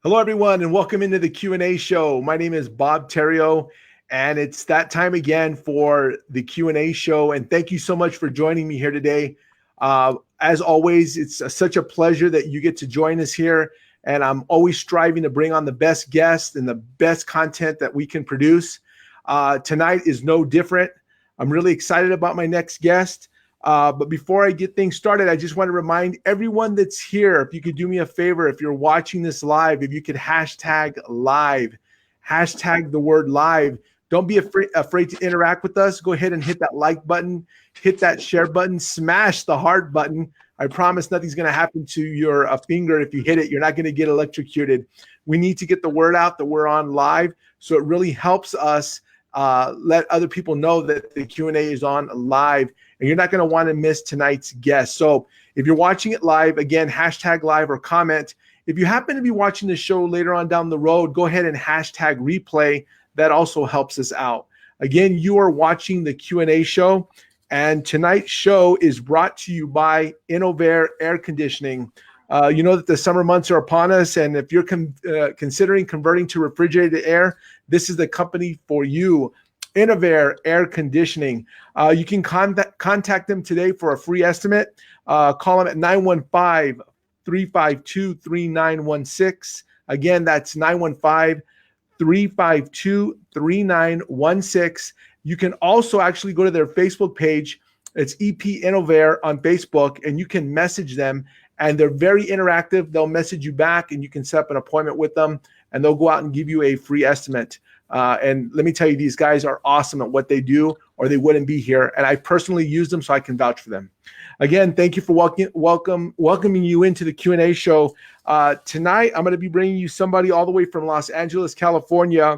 Hello, everyone, and welcome into the Q&A show. My name is Bob Theriot, and it's that time again for the Q&A show. And thank you so much for joining me here today. As always, it's such a pleasure that you get to join us here. And I'm always striving to bring on the best guests and the best content that we can produce. Tonight is no different. I'm really excited about my next guest. But before I get things started, I just want to remind everyone that's here, if you could do me a favor, if you're watching this live, if you could hashtag live, hashtag the word live. Don't be afraid to interact with us. Go ahead and hit that like button, hit that share button, smash the heart button. I promise nothing's going to happen to your finger if you hit it. You're not going to get electrocuted. We need to get the word out that we're on live. So it really helps us let other people know that the Q&A is on live. And you're not going to want to miss tonight's guest. So if you're watching it live, again, hashtag live or comment. If you happen to be watching the show later on down the road, go ahead and hashtag replay. That also helps us out. Again, you are watching the Q&A show. And tonight's show is brought to you by Innovair Air Conditioning. You know that the summer months are upon us. And if you're considering converting to refrigerated air, this is the company for you. Innovair Air Conditioning. You can contact them today for a free estimate. Call them at 915-352-3916. Again, that's 915-352-3916. You can also actually go to their Facebook page. It's EP Innovair on Facebook, and you can message them. And they're very interactive. They'll message you back, and you can set up an appointment with them, and they'll go out and give you a free estimate. And let me tell you, these guys are awesome at what they do, or they wouldn't be here. And I personally use them, so I can vouch for them. Again, thank you for welcoming you into the Q&A show. Tonight, I'm going to be bringing you somebody all the way from Los Angeles, California.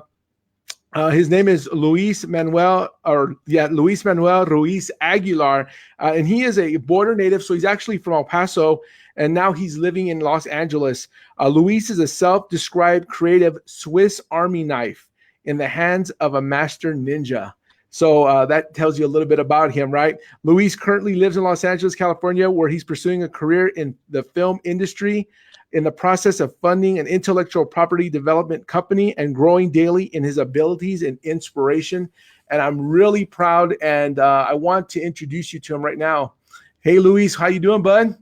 His name is Luis Manuel Ruiz Aguilar, and he is a border native. So he's actually from El Paso, and now he's living in Los Angeles. Luis is a self-described creative Swiss Army knife in the hands of a master ninja. So that tells you a little bit about him, right? Luis currently lives in Los Angeles, California, where he's pursuing a career in the film industry, in the process of funding an intellectual property development company and growing daily in his abilities and inspiration. And I'm really proud, and I want to introduce you to him right now. Hey, Luis, how you doing, bud?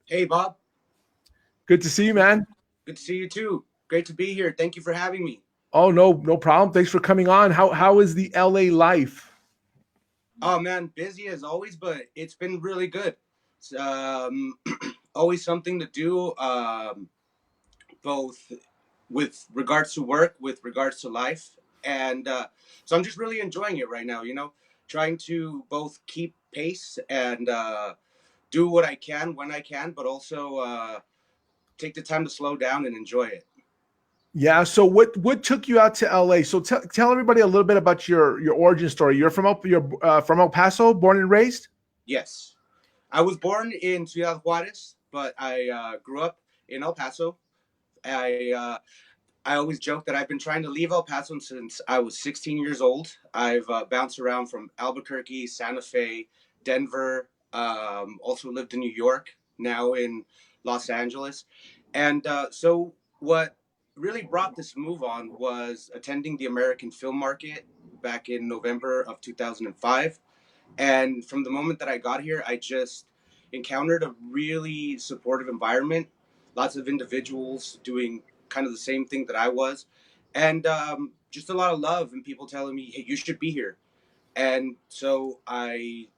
Hey, Bob. Good to see you, man. Good to see you too. Great to be here. Thank you for having me. Oh, no problem. Thanks for coming on. How is the LA life? Oh, man, busy as always, but it's been really good. It's, always something to do, both with regards to work, with regards to life. And so I'm just really enjoying it right now, trying to both keep pace and do what I can when I can, but also take the time to slow down and enjoy it. Yeah. So what took you out to LA? So tell everybody a little bit about your origin story. You're from El Paso, born and raised? Yes. I was born in Ciudad Juarez, but I grew up in El Paso. I always joke that I've been trying to leave El Paso since I was 16 years old. I've bounced around from Albuquerque, Santa Fe, Denver, also lived in New York, now in Los Angeles. And so what really brought this move on was attending the American Film Market back in November of 2005. And from the moment that I got here, I just encountered a really supportive environment, lots of individuals doing kind of the same thing that I was, and just a lot of love and people telling me, hey, you should be here. And so I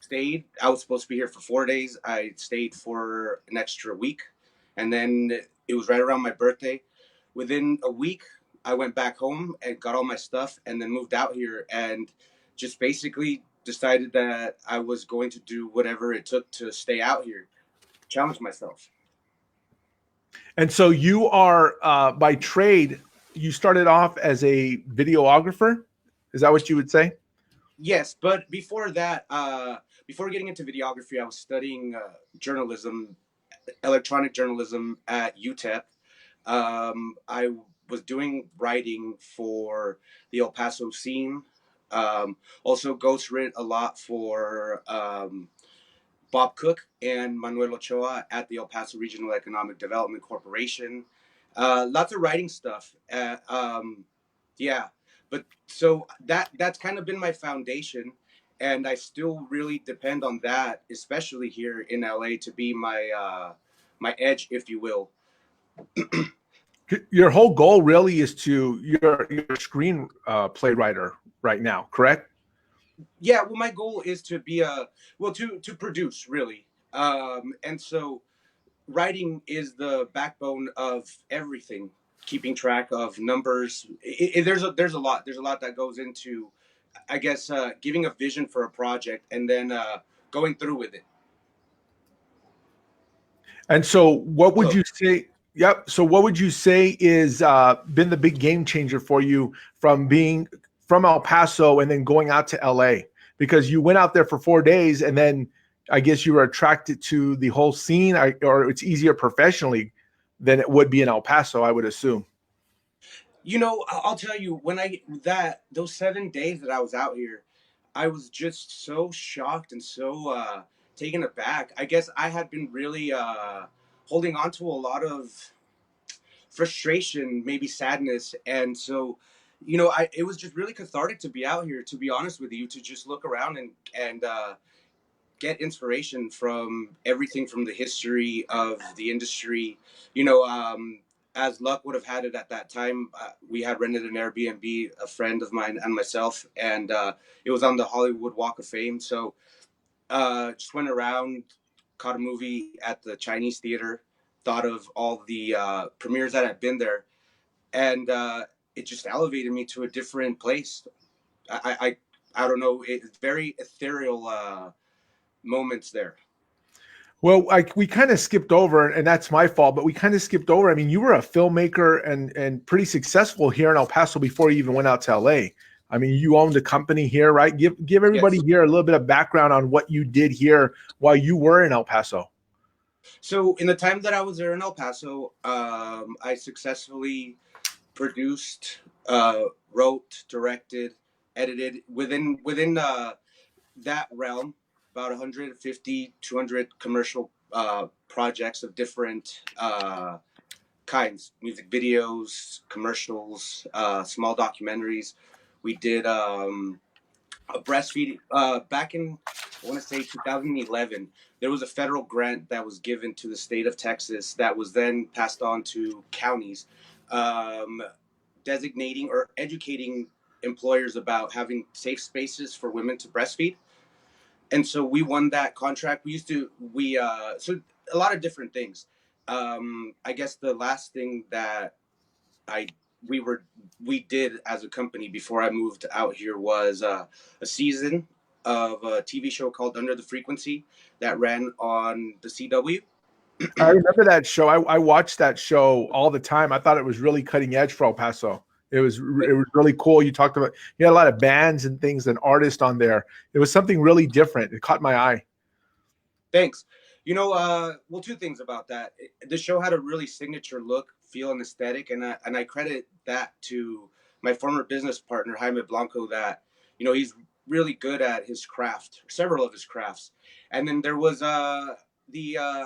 stayed. I was supposed to be here for 4 days. I stayed for an extra week. And then it was right around my birthday. Within a week, I went back home and got all my stuff and then moved out here and just basically decided that I was going to do whatever it took to stay out here, challenge myself. And so you are, by trade, you started off as a videographer. Is that what you would say? Yes, but before that, before getting into videography, I was studying journalism, electronic journalism at UTEP. I was doing writing for the El Paso scene. Also ghost writ a lot for Bob Cook and Manuel Ochoa at the El Paso Regional Economic Development Corporation. Lots of writing stuff. Yeah, but so that's kind of been my foundation, and I still really depend on that, especially here in LA, to be my edge, if you will. Your whole goal really is to you're a screen playwriter right now, correct? Yeah, well, my goal is to be a well to produce really, and so writing is the backbone of everything. Keeping track of numbers, there's a lot that goes into, I guess, giving a vision for a project and then going through with it. And so, what would So you say? Yep. So, what would you say is been the big game changer for you from being from El Paso and then going out to LA? Because you went out there for 4 days, and then I guess you were attracted to the whole scene, or it's easier professionally than it would be in El Paso, I would assume. I'll tell you, when I that those 7 days that I was out here, I was just so shocked and so taken aback. I guess I had been really holding on to a lot of frustration, maybe sadness, and so I it was just really cathartic to be out here. To be honest with you, to just look around and get inspiration from everything from the history of the industry. You know, as luck would have had it at that time, we had rented an Airbnb, a friend of mine and myself, and it was on the Hollywood Walk of Fame. So just went around, caught a movie at the Chinese theater, thought of all the premieres that had been there, and it just elevated me to a different place. I don't know. It's very ethereal moments there. Well, we kind of skipped over, and that's my fault. But we kind of skipped over. I mean, you were a filmmaker and pretty successful here in El Paso before you even went out to LA. I mean, you owned a company here, right? Give everybody Yes. here a little bit of background on what you did here while you were in El Paso. So in the time that I was there in El Paso, I successfully produced, wrote, directed, edited within that realm about 150, 200 commercial projects of different kinds: music videos, commercials, small documentaries. We did a breastfeeding back in, I want to say, 2011. There was a federal grant that was given to the state of Texas that was then passed on to counties, um, designating or educating employers about having safe spaces for women to breastfeed. And so we won that contract. So a lot of different things. I guess the last thing that I we were we did as a company before I moved out here was a season of a TV show called Under the Frequency that ran on the CW. I remember that show. I watched that show all the time. I thought it was really cutting edge for El Paso. It was really cool. You talked about you had a lot of bands and things and artists on there. It was something really different. It caught my eye. Thanks. Well, two things about that. The show had a really signature look, feel, and aesthetic, and I credit that to my former business partner Jaime Blanco. That he's really good at his craft, several of his crafts, and then there was the uh,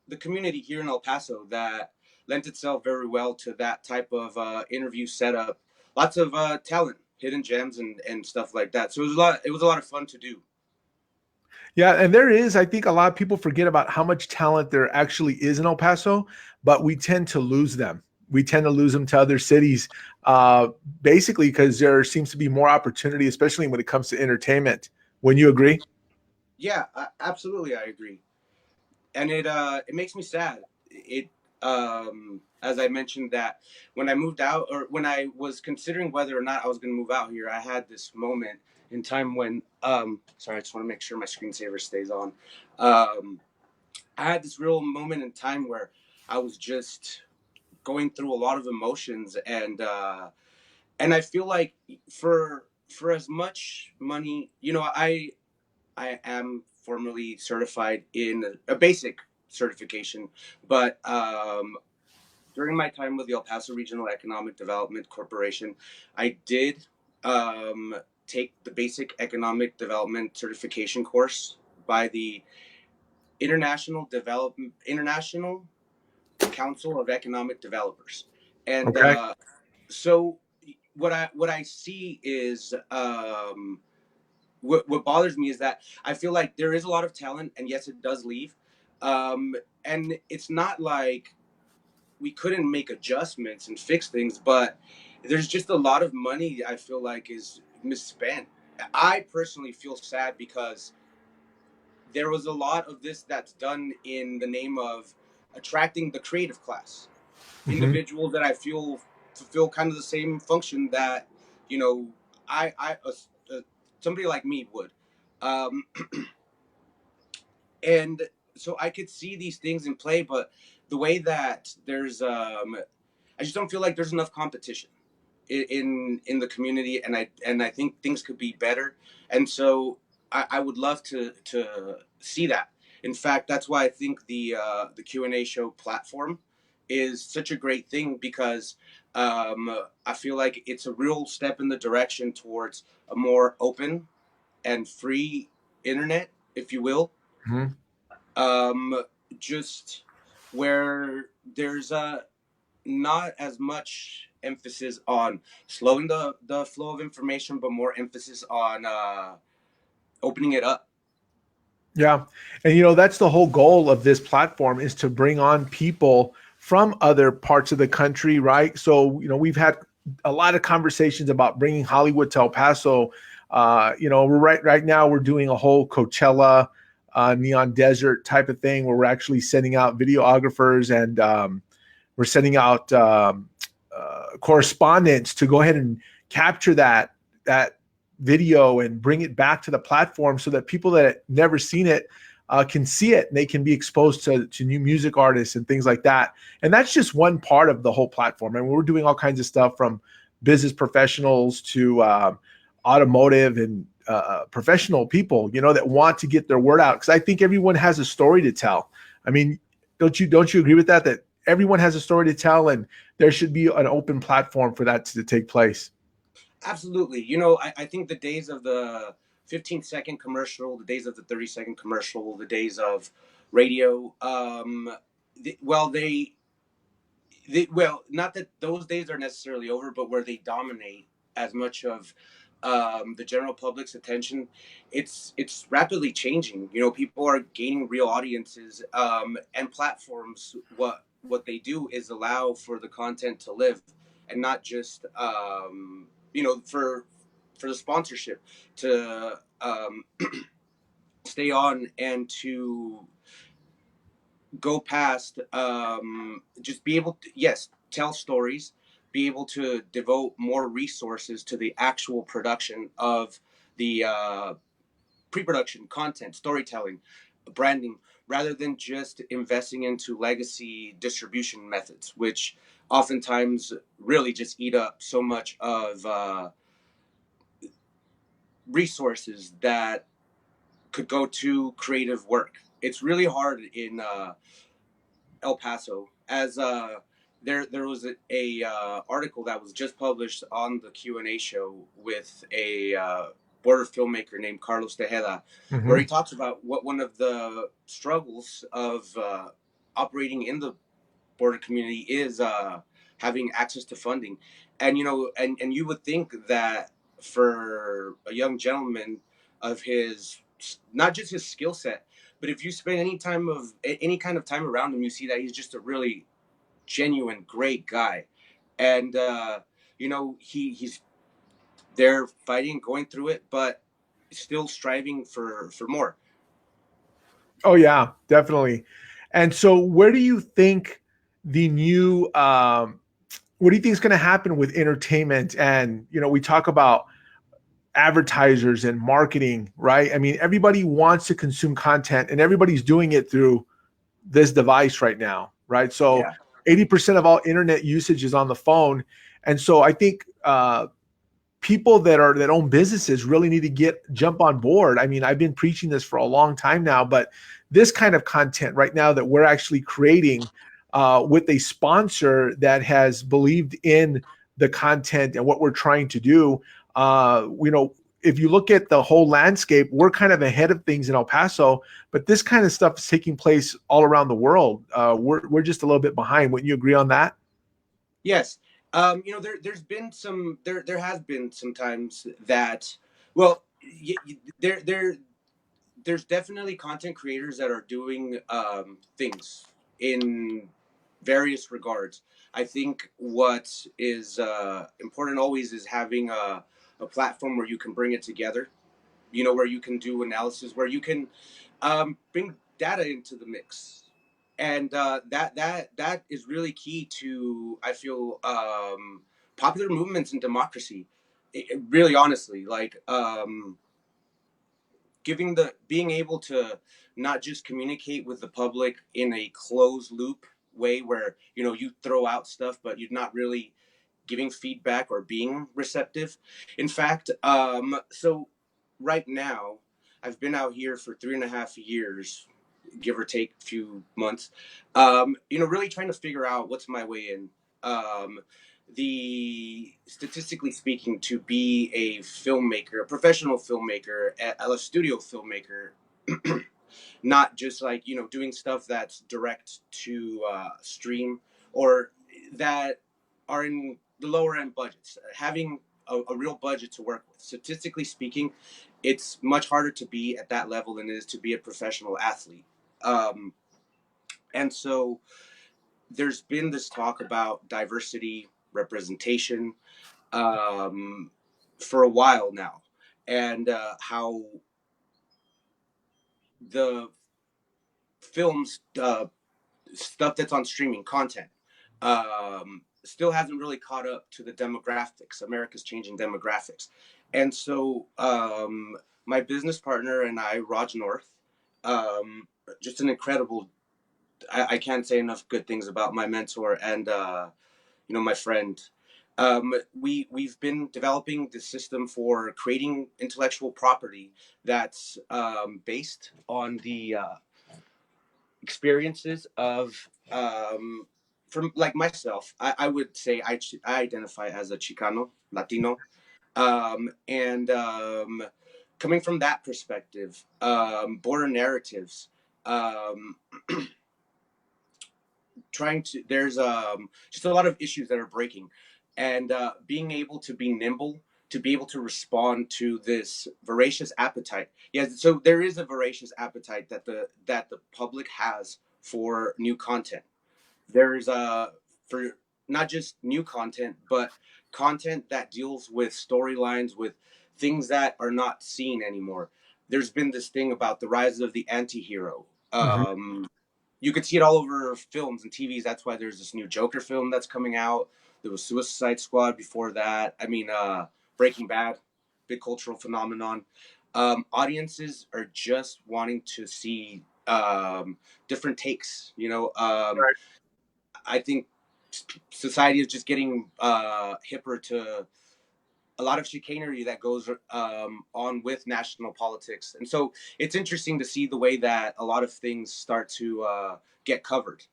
the community here in El Paso that lent itself very well to that type of interview setup. Lots of talent, hidden gems, and stuff like that. So it was a lot of fun to do. Yeah, and there is, I think a lot of people forget about how much talent there actually is in El Paso, but we tend to lose them. We tend to lose them to other cities, uh, basically because there seems to be more opportunity, especially when it comes to entertainment. When you agree? Yeah, absolutely, I agree. And it makes me sad. It As I mentioned, that when I moved out, or when I was considering whether or not I was going to move out here, I had this moment in time when sorry, I just want to make sure my screensaver stays on. Um, I had this real moment in time where I was just going through a lot of emotions, and I feel like for as much money, I am formally certified in a basic certification, but during my time with the El Paso Regional Economic Development Corporation, I did um, take the basic economic development certification course by the International Council of Economic Developers. And Okay. so what I see is what bothers me is that I feel like there is a lot of talent, and yes, it does leave. Um, and it's not like we couldn't make adjustments and fix things, but there's just a lot of money I feel like is misspent. I personally feel sad because there was a lot of this that's done in the name of attracting the creative class, Hmm. individuals that I feel fulfill kind of the same function that you know I somebody like me would. Um, and so I could see these things in play, but the way that there's I just don't feel like there's enough competition in the community, and I think things could be better. And so I would love to see that. In fact, that's why I think the Q&A show platform is such a great thing, because I feel like it's a real step in the direction towards a more open and free internet, if you will. Hmm. um, just where there's not as much emphasis on slowing the flow of information, but more emphasis on opening it up. Yeah. And that's the whole goal of this platform, is to bring on people from other parts of the country, right? So, we've had a lot of conversations about bringing Hollywood to El Paso. We're right now we're doing a whole Coachella, Neon Desert type of thing, where we're actually sending out videographers, and we're sending out correspondents to go ahead and capture that video and bring it back to the platform, so that people that have never seen it can see it, and they can be exposed to new music artists and things like that. And that's just one part of the whole platform. And we're doing all kinds of stuff, from business professionals to automotive and professional people, that want to get their word out. Because I think everyone has a story to tell. I mean, don't you agree with that? That everyone has a story to tell, and there should be an open platform for that to take place. Absolutely. I think the days of the 15-second commercial, the days of the 30-second commercial, the days of radio, well, well, not that those days are necessarily over, but where they dominate as much of the general public's attention, it's rapidly changing. People are gaining real audiences, and platforms. What they do is allow for the content to live, and not just for the sponsorship to stay on, and to go past, just be able to, yes, tell stories, be able to devote more resources to the actual production of the pre-production content, storytelling, branding, rather than just investing into legacy distribution methods, which oftentimes really just eat up so much of resources that could go to creative work. It's really hard in El Paso, as there was a article that was just published on the Q&A show with a border filmmaker named Carlos Tejeda, where he Hmm. talks about what one of the struggles of operating in the border community is, having access to funding. And and you would think that for a young gentleman of his, not just his skill set, but if you spend any kind of time around him, you see that he's just a really genuine great guy. And he's there fighting, going through it, but still striving for more. Oh yeah, definitely. And so, where do you think the new what do you think is going to happen with entertainment? And we talk about advertisers and marketing, right? I mean, everybody wants to consume content, and everybody's doing it through this device right now, right? So Yeah. 80% of all internet usage is on the phone. And so I think people that own businesses really need to jump on board. I mean, I've been preaching this for a long time now, but this kind of content right now that we're actually creating with a sponsor that has believed in the content and what we're trying to do, if you look at the whole landscape, we're kind of ahead of things in El Paso, but this kind of stuff is taking place all around the world. We're just a little bit behind. Wouldn't you agree on that? Yes. There has been some times that, well, there's definitely content creators that are doing things in various regards. I think what is important always is having a platform where you can bring it together, where you can do analysis, where you can bring data into the mix, and that is really key to, I feel, popular movements in democracy. Really, honestly, like, being able to not just communicate with the public in a closed loop way, where you throw out stuff but you're not really giving feedback or being receptive. In fact, so right now, I've been out here for 3.5 years, give or take a few months. Really trying to figure out what's my way in. Um, the Statistically speaking, to be a filmmaker, a professional filmmaker, a studio filmmaker, not just like doing stuff that's direct to stream, or that are in the lower end budgets, having a real budget to work with. Statistically speaking, it's much harder to be at that level than it is to be a professional athlete. Um, and so there's been this talk about diversity, representation, um, for a while now, and how the films, stuff that's on streaming content, still hasn't really caught up to the demographics, America's changing demographics. And so, my business partner and I, Raj North, um, just an incredible, I can't say enough good things about my mentor and, my friend. We've been developing the system for creating intellectual property that's based on the experiences of, from like myself. I would say I identify as a Chicano, Latino, and coming from that perspective, border narratives, um, trying to there's just a lot of issues that are breaking, and being able to be nimble, to be able to respond to this voracious appetite. Yes, so there is a voracious appetite that the public has for new content. There's for not just new content, but content that deals with storylines, with things that are not seen anymore. There's been this thing about the rise of the anti-hero. Mhm. You could see it all over films and TVs. That's why there's this new Joker film that's coming out. There was Suicide Squad before that. I mean, Breaking Bad, big cultural phenomenon. Audiences are just wanting to see different takes. Right. I think society is just getting hipper to a lot of chicanery that goes on with national politics, and so it's interesting to see the way that a lot of things start to get covered.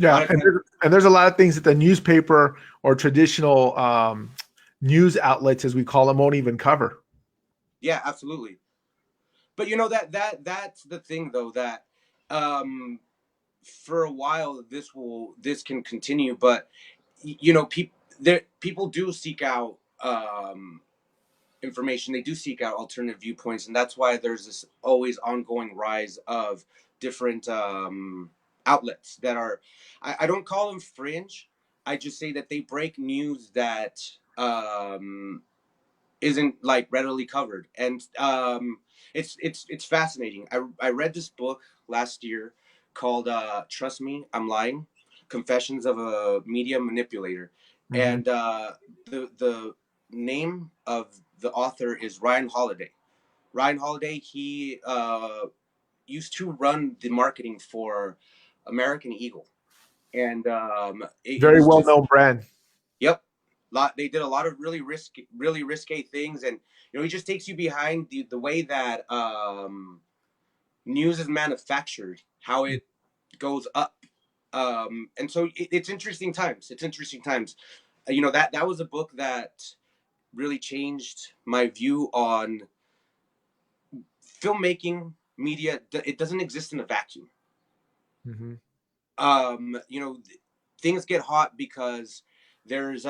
A lot Yeah, of and times, there's a lot of things that the newspaper or traditional news outlets, as we call them, won't even cover. yeah, absolutely. But that's the thing, though, that um, for a while this can continue, but people do seek out information. They do seek out alternative viewpoints, and that's why there's this always ongoing rise of different outlets that are. I don't call them fringe. I just say that they break news that isn't like readily covered, and it's fascinating. I read this book last year called "Trust Me, I'm Lying: Confessions of a Media Manipulator," Hmm. and the name of the author is Ryan Holiday. Ryan Holiday, he used to run the marketing for American Eagle, and it Very was well just, known brand. yep. They did a lot of really risque things, and he just takes you behind the way that news is manufactured, how it goes up, and so it's interesting times. It's interesting times. That was a book that really changed my view on filmmaking media. It doesn't exist in a vacuum. Hmm. um, you know, Things get hot because there's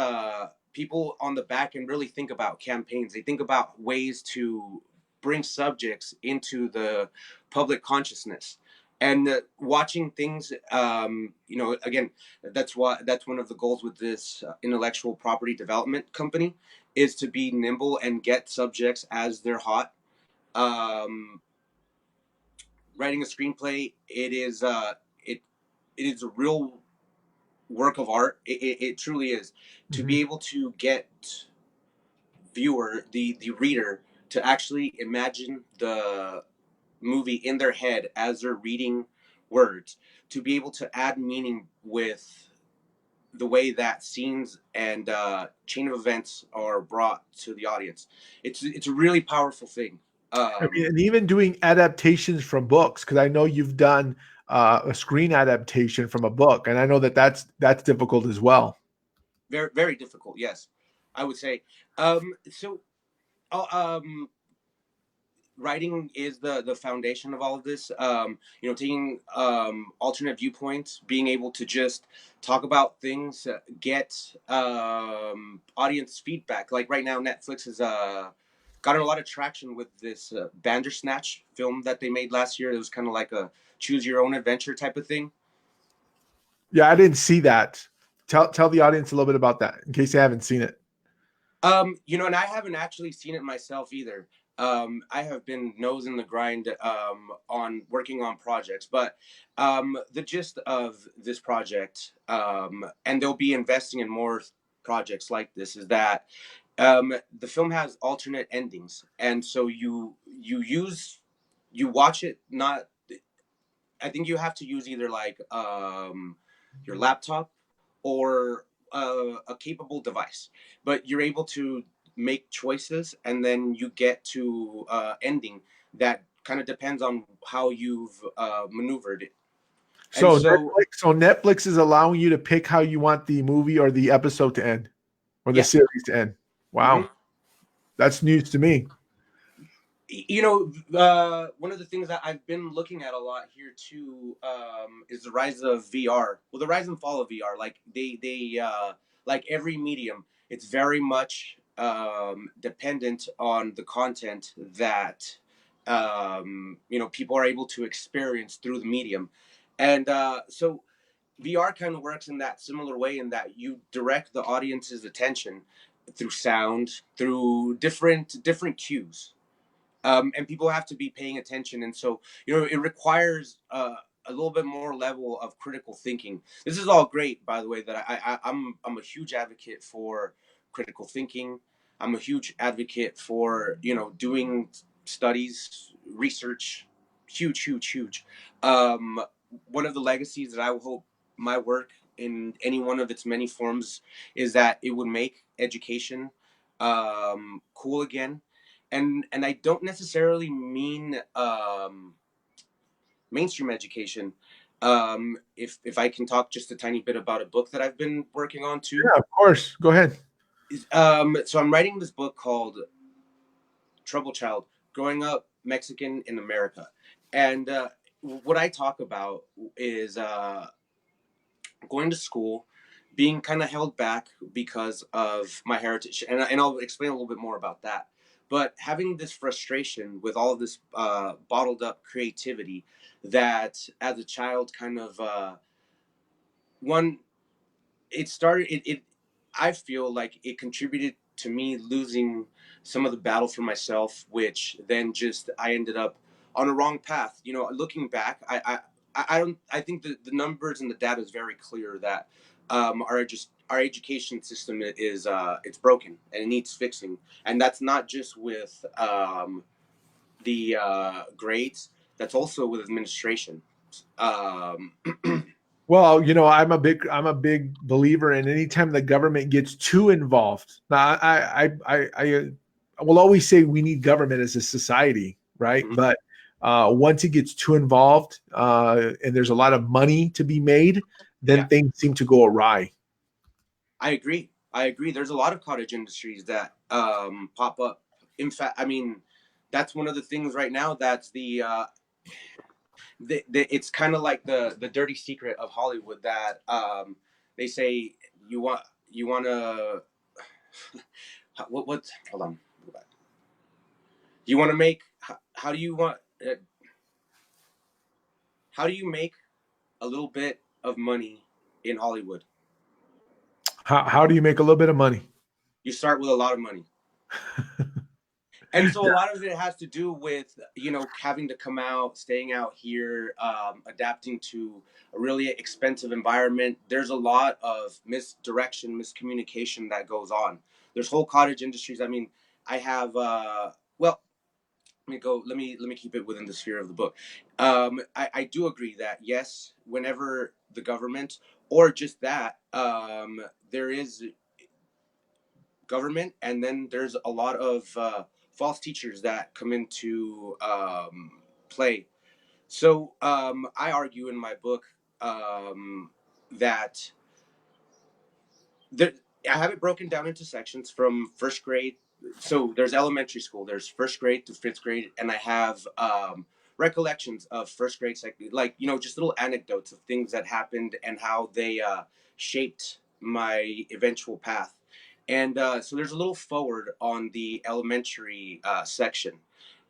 people on the back end really think about campaigns. They think about ways to bring subjects into the public consciousness. And watching things, again, that's one of the goals with this intellectual property development company, is to be nimble and get subjects as they're hot. Um, Writing a screenplay, it it is a real work of art. It truly is. To Mhm. be able to get the reader, to actually imagine the movie in their head as they're reading words, to be able to add meaning with the way that scenes and chain of events are brought to the audience. It's a really powerful thing. I mean, Um, and even doing adaptations from books, because I know you've done a screen adaptation from a book, and I know that that's difficult as well. Very very difficult. Yes, I would say. So. Uh, um, Writing is the foundation of all of this. Taking alternate viewpoints, being able to just talk about things, get audience feedback. Like right now, Netflix has gotten a lot of traction with this Bandersnatch film that they made last year. It was kind of like a choose your own adventure type of thing. Yeah, I didn't see that. Tell the audience a little bit about that in case they haven't seen it. And I haven't actually seen it myself either. I have been nose in the grind on working on projects, but the gist of this project, and they'll be investing in more projects like this, is that the film has alternate endings, and so you watch it not. I think you have to use either like your laptop or a capable device, but you're able to make choices, and then you get to ending that kind of depends on how you've maneuvered it. And so, So Netflix is allowing you to pick how you want the movie or the episode to end or the yeah. series to end. Hmm. Wow, that's news to me. One of the things that I've been looking at a lot here too is the rise of VR. Well, the rise and fall of VR. Like like every medium, it's very much dependent on the content that people are able to experience through the medium, and so VR kind of works in that similar way, in that you direct the audience's attention through sound, through different cues, and people have to be paying attention, and so it requires a little bit more level of critical thinking. This is all great, by the way, that I'm a huge advocate for critical thinking. I'm a huge advocate for doing studies, research. Huge. um, One of the legacies that I hope my work in any one of its many forms is that it would make education cool again. And I don't necessarily mean mainstream education. If I can talk just a tiny bit about a book that I've been working on too. Yeah, of course. Go ahead. So I'm writing this book called Trouble Child: Growing Up Mexican in America, and what I talk about is going to school, being kind of held back because of my heritage, and I'll explain a little bit more about that. But having this frustration with all of this bottled up creativity, that as a child, kind of one it started it I feel like it contributed to me losing some of the battle for myself, which then just I ended up on a wrong path. Looking back, I don't I think the numbers and the data is very clear that our education system is it's broken and it needs fixing, and that's not just with the grades, that's also with administration. um, Well, I'm a big believer in anytime the government gets too involved. Now, I will always say we need government as a society, right? But once it gets too involved, and there's a lot of money to be made, then yeah, things seem to go awry. I agree. There's a lot of cottage industries that pop up. In fact, I mean, that's one of the things right now. That's it's kind of like the dirty secret of Hollywood, that they say you want you want to what hold on, you want to make how do you want how do you make a little bit of money in Hollywood? How do you make a little bit of money? You start with a lot of money. And so a lot of it has to do with, having to come out, staying out here, adapting to a really expensive environment. There's a lot of misdirection, miscommunication that goes on. There's whole cottage industries. I mean, I have, well, let me keep it within the sphere of the book. I do agree that yes, whenever the government or just that, there is government, and then there's a lot of false teachers that come into play. So I argue in my book that there, I have it broken down into sections from first grade. So there's elementary school, there's first grade to fifth grade, and I have recollections of first grade, second, like, just little anecdotes of things that happened and how they shaped my eventual path. And so there's a little forward on the elementary section.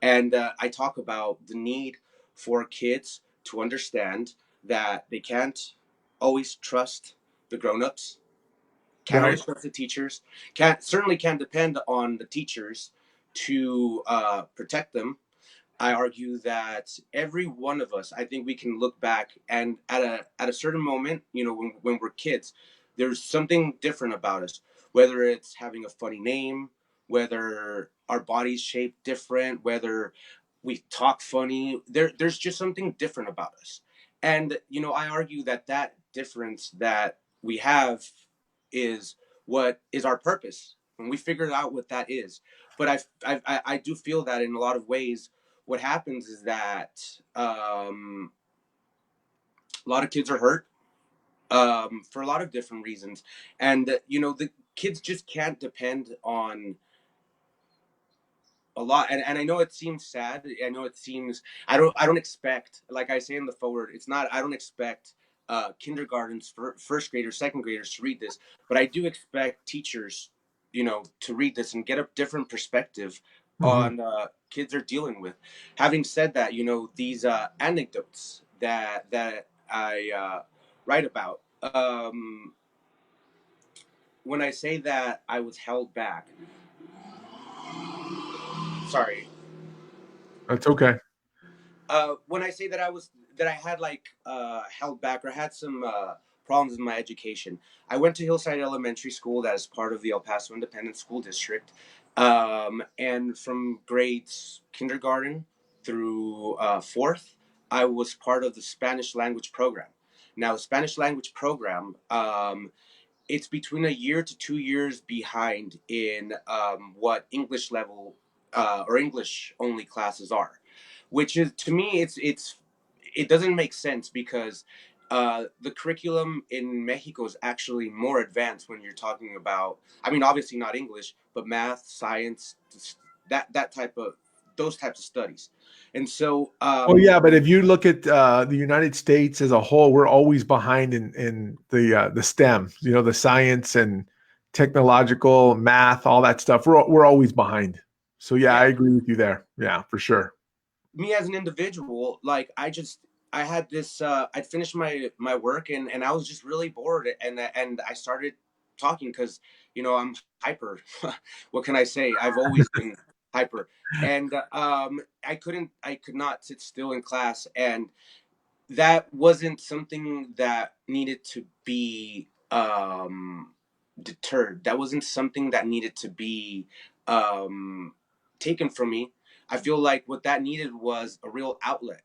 And I talk about the need for kids to understand that they can't always trust the grown-ups, can't Right. always trust the teachers, can't depend on the teachers to protect them. I argue that every one of us, I think we can look back and at a certain moment, when we're kids, there's something different about us. Whether it's having a funny name, whether our body's shaped different, whether we talk funny, there's just something different about us. And I argue that that difference that we have is what is our purpose. When we figure out what that is, but I do feel that in a lot of ways what happens is that a lot of kids are hurt for a lot of different reasons, and the kids just can't depend on a lot. And I know it seems sad. I know it seems, I don't expect, like I say in the forward, it's not, I don't expect kindergartens for first graders, second graders to read this, but I do expect teachers, to read this and get a different perspective Mhm. on kids are dealing with. Having said that, these anecdotes that I write about, when I say that I was held back, sorry, That's okay. when I say that I had like held back or had some problems in my education, I went to Hillside Elementary School that is part of the El Paso Independent School District, and from grades kindergarten through fourth, I was part of the Spanish language program. Now, the Spanish language program, it's between a year to 2 years behind in what English level or English only classes are, which is, to me, it doesn't make sense because the curriculum in Mexico is actually more advanced when you're talking about, I mean, obviously not English, but math, science, that type of those types of studies. And so Well, yeah, but if you look at the United States as a whole, we're always behind in the STEM, the science and technological, math, all that stuff. We're always behind. So yeah, I yeah, agree with you there. Yeah, for sure. me as an individual, like I had this I'd finished my work, and I was just really bored, and I started talking because I'm hyper. What can I say? I've always been hyper. And I could not sit still in class, and that wasn't something that needed to be deterred. That wasn't something that needed to be um taken from me. I feel like what that needed was a real outlet.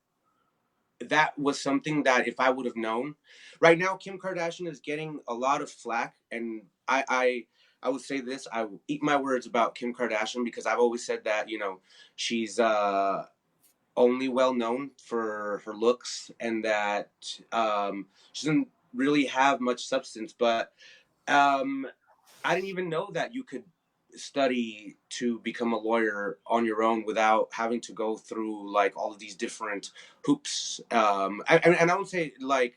That was something that if I would have known. Right now, Kim Kardashian is getting a lot of flack, and I would say this: I will eat my words about Kim Kardashian, because I've always said that she's only well known for her looks, and that she doesn't really have much substance. But um, I didn't even know that you could study to become a lawyer on your own without having to go through like all of these different hoops. And I would say, like,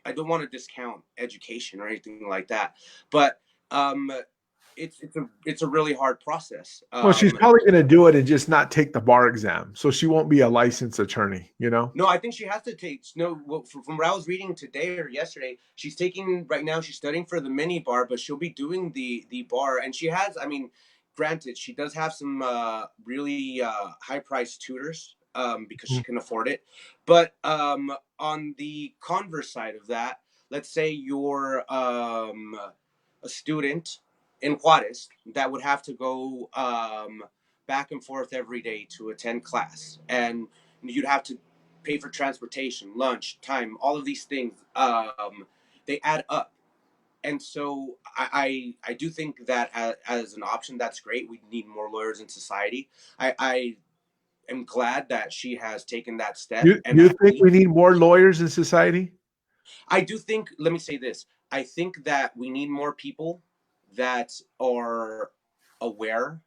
I don't want to discount education or anything like that, but um, it's a really hard process. Well, she's probably going to do it and just not take the bar exam, so she won't be a licensed attorney. You know. No, I think she has to take. No, from what I was reading today or yesterday, she's taking right now. She's studying for the mini bar, but she'll be doing the bar, and she has. I mean, granted, she does have some really high priced tutors because she can afford it. But on the converse side of that, let's say you're a student in Juarez that would have to go back and forth every day to attend class, and you'd have to pay for transportation, lunch, time, all of these things. They add up. And so I do think that as an option, that's great. We need more lawyers in society. I am glad that she has taken that step. And You think we need more lawyers in society? I do think, let me say this, I think that we need more people that are aware,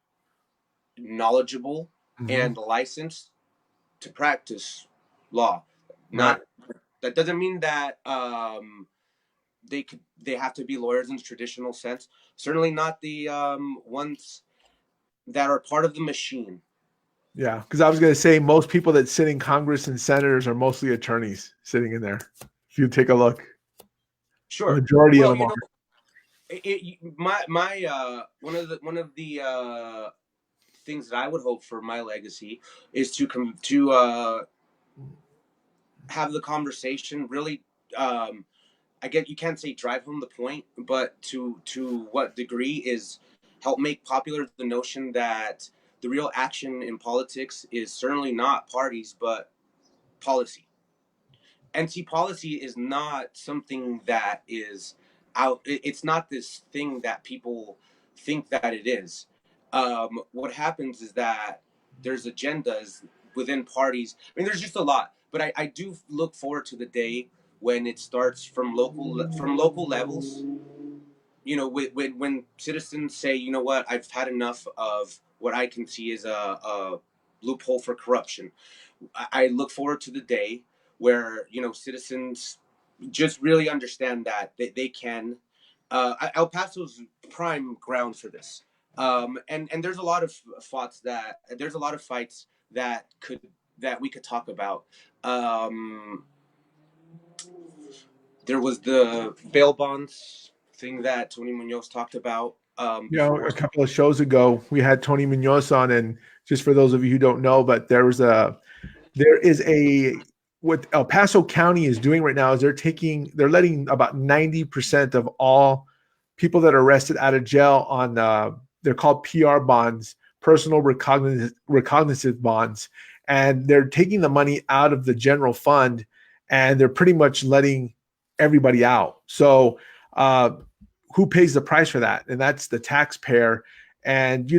knowledgeable, Mm-hmm. and licensed to practice law. Right. Not that doesn't mean that they have to be lawyers in the traditional sense. Certainly not the ones that are part of the machine. Yeah, because I was going to say most people that sit in Congress and senators are mostly attorneys sitting in there. If you take a look, the Sure. majority of Well, them are. my one of the things that I would hope for my legacy is to have the conversation really. I get you can't say drive home the point, but to what degree is help make popular the notion that the real action in politics is certainly not parties but policy. NC policy is not something that is out. It's not this thing that people think that it is. What happens is that there's agendas within parties. I mean, there's just a lot, but I do look forward to the day when it starts from local levels. You know, when citizens say, you know what, I've had enough of what I can see as a loophole for corruption. I look forward to the day where citizens just really understand that they can. El Paso's prime ground for this, and there's a lot of fights that we could talk about. Um, there was the bail bonds thing that Tony Munoz talked about A before. couple of shows ago, we had Tony Munoz on, and just for those of you who don't know, but there is a what El Paso County is doing right now is they're letting about 90% of all people that are arrested out of jail on they're called PR bonds, personal recognizance bonds, and they're taking the money out of the general fund, and they're pretty much letting everybody out. So who pays the price for that? And that's the taxpayer. And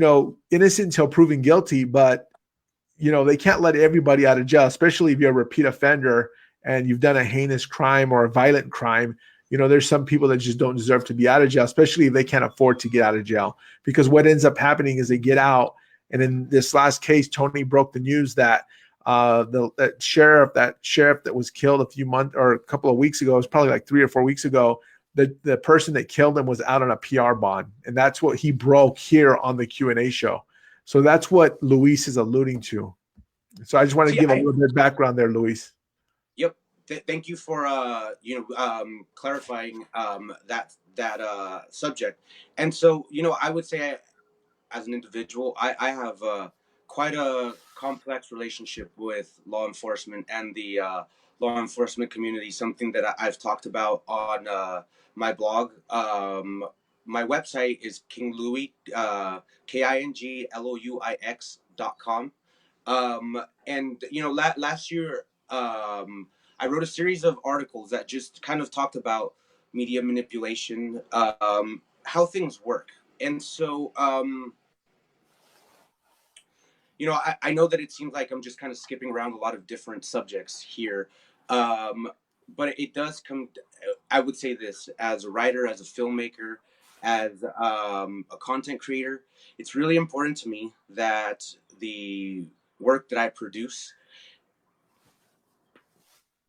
innocent until proven guilty, but they can't let everybody out of jail, especially if you're a repeat offender and you've done a heinous crime or a violent crime. There's some people that just don't deserve to be out of jail, especially if they can't afford to get out of jail. Because what ends up happening is they get out. And in this last case, Tony broke the news that that sheriff that was killed a few months or a couple of weeks ago, it was probably like 3 or 4 weeks ago, the person that killed him was out on a PR bond. And that's what he broke here on the Q&A show. So that's what Luis is alluding to. So I just want to See, give a little bit of background there, Luis. yep. Thank you for clarifying that subject. And so I would say, as an individual, I have quite a complex relationship with law enforcement and the law enforcement community. Something that I've talked about on my blog. My website is King Louis, KingLouix.com. And last year, I wrote a series of articles that just kind of talked about media manipulation, how things work. And so, I know that it seems like I'm just kind of skipping around a lot of different subjects here. Um, but it does come, I would say this, as a writer, as a filmmaker, as a content creator, it's really important to me that the work that I produce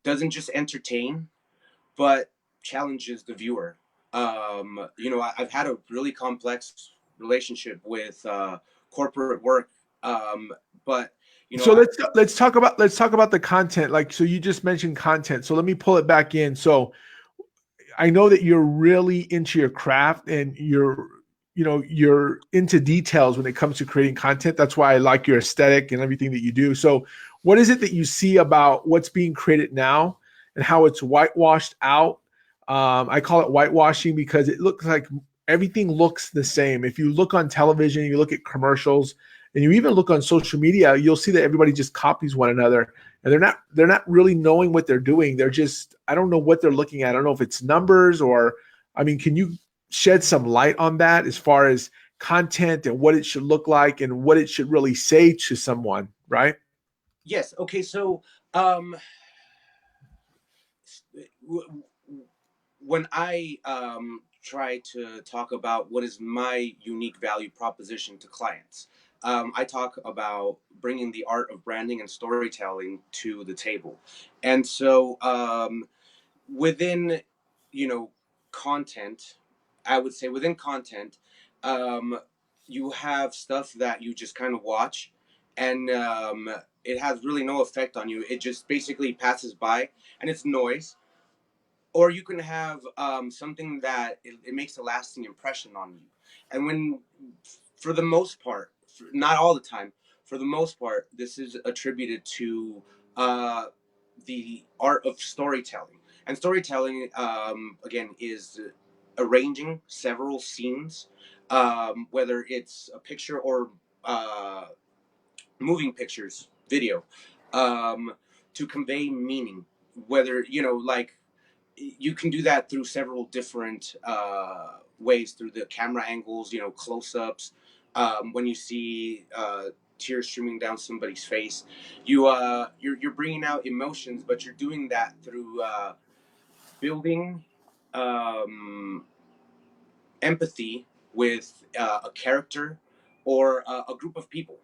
doesn't just entertain, but challenges the viewer. I've had a really complex relationship with corporate work, um, but you know, So let's talk about the content. Like, so you just mentioned content. So let me pull it back in. So I know that you're really into your craft and you're into details when it comes to creating content. That's why I like your aesthetic and everything that you do. So what is it that you see about what's being created now and how it's whitewashed out? I call it whitewashing because it looks like everything looks the same. If you look on television, you look at commercials, and you even look on social media, you'll see that everybody just copies one another, and they're not really knowing what they're doing. They're just, I don't know what they're looking at. I don't know if it's numbers or, I mean, can you shed some light on that as far as content and what it should look like and what it should really say to someone, right? yes, okay, so um, when I try to talk about what is my unique value proposition to clients, I talk about bringing the art of branding and storytelling to the table. And so within, you know, content, I would say within content, um, you have stuff that you just kind of watch, and it has really no effect on you. It just basically passes by, and it's noise. Or you can have something that it makes a lasting impression on you. And when, for the most part, not all the time, for the most part, this is attributed to uh, the art of storytelling. And storytelling, again, is arranging several scenes, whether it's a picture or uh, moving pictures, video, um, to convey meaning. Whether, like, you can do that through several different ways, through the camera angles, close-ups, when you see tears streaming down somebody's face. You're bringing out emotions, but you're doing that through building um, empathy with a character or a group of people,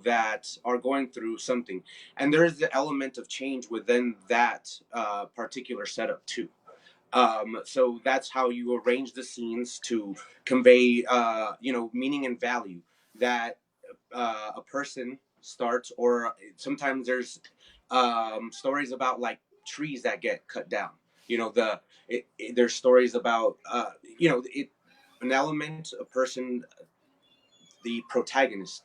that are going through something. And there is the element of change within that particular setup too. So that's how you arrange the scenes to convey, meaning and value that a person starts, or sometimes there's stories about like trees that get cut down. There's stories about, an element, a person, the protagonist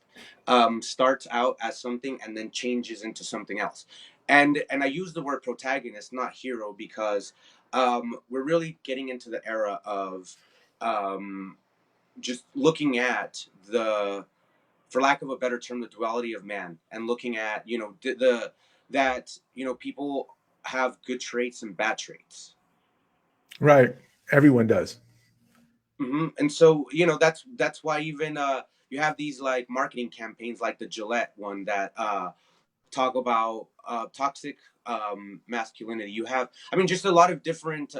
starts out as something and then changes into something else. And I use the word protagonist, not hero, because we're really getting into the era of um, just looking at the, for lack of a better term, the duality of man, and looking at, the that, people have good traits and bad traits. Right. Everyone does. And so, that's why even you have these like marketing campaigns like the Gillette one that talk about toxic masculinity. You have, I mean, just a lot of different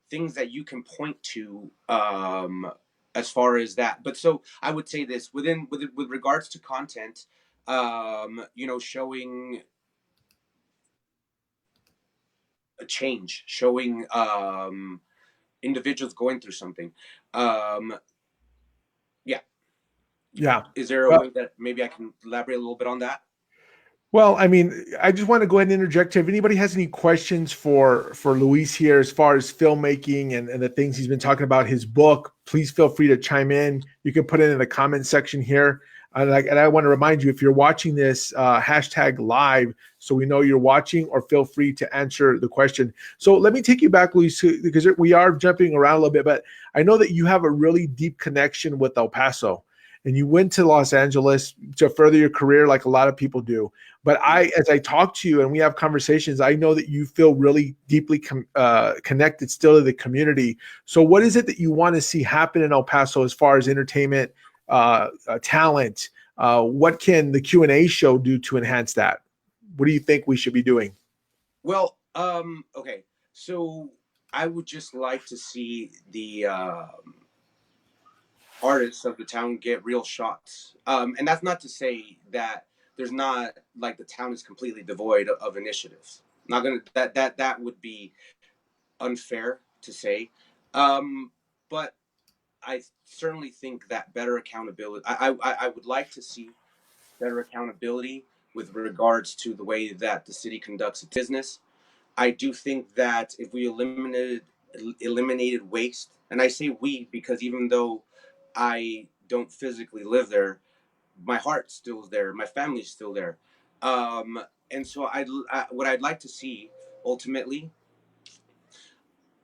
things that you can point to as far as that. But so I would say this with regards to content, showing a change, showing individuals going through something. Um, yeah. Yeah. Is there a Well, way that maybe I can elaborate a little bit on that? Well, I mean, I just want to go ahead and interject. If anybody has any questions for Luis here as far as filmmaking and the things he's been talking about, his book, please feel free to chime in. You can put it in the comment section here. And I want to remind you, if you're watching this, hashtag live, so we know you're watching, or feel free to answer the question. So let me take you back, Luis, because we are jumping around a little bit, but I know that you have a really deep connection with El Paso, and you went to Los Angeles to further your career like a lot of people do. But as I talk to you and we have conversations, I know that you feel really deeply connected still to the community. So, what is it that you want to see happen in El Paso as far as entertainment, talent? What can the Q&A show do to enhance that? What do you think we should be doing? Well, okay. So I would just like to see the artists of the town get real shots. And that's not to say that there's not, like, the town is completely devoid of initiatives. Not gonna, that would be unfair to say. But I certainly think that better accountability. I would like to see better accountability with regards to the way that the city conducts its business. I do think that if we eliminated waste, and I say we because even though I don't physically live there, my heart's still there, my family's still there, and so what I'd like to see ultimately,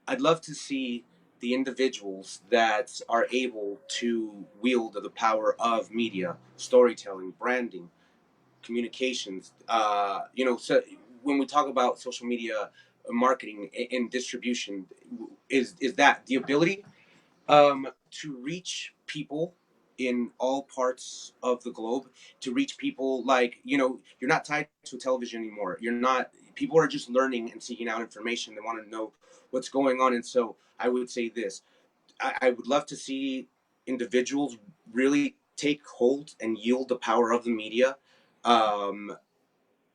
I'd love to see the individuals that are able to wield the power of media, storytelling, branding, communications. So when we talk about social media marketing and distribution, is that the ability to reach people in all parts of the globe, to reach people like, you're not tied to television anymore. You're not, people are just learning and seeking out information. They want to know what's going on. And so I would say this, I would love to see individuals really take hold and yield the power of the media, um,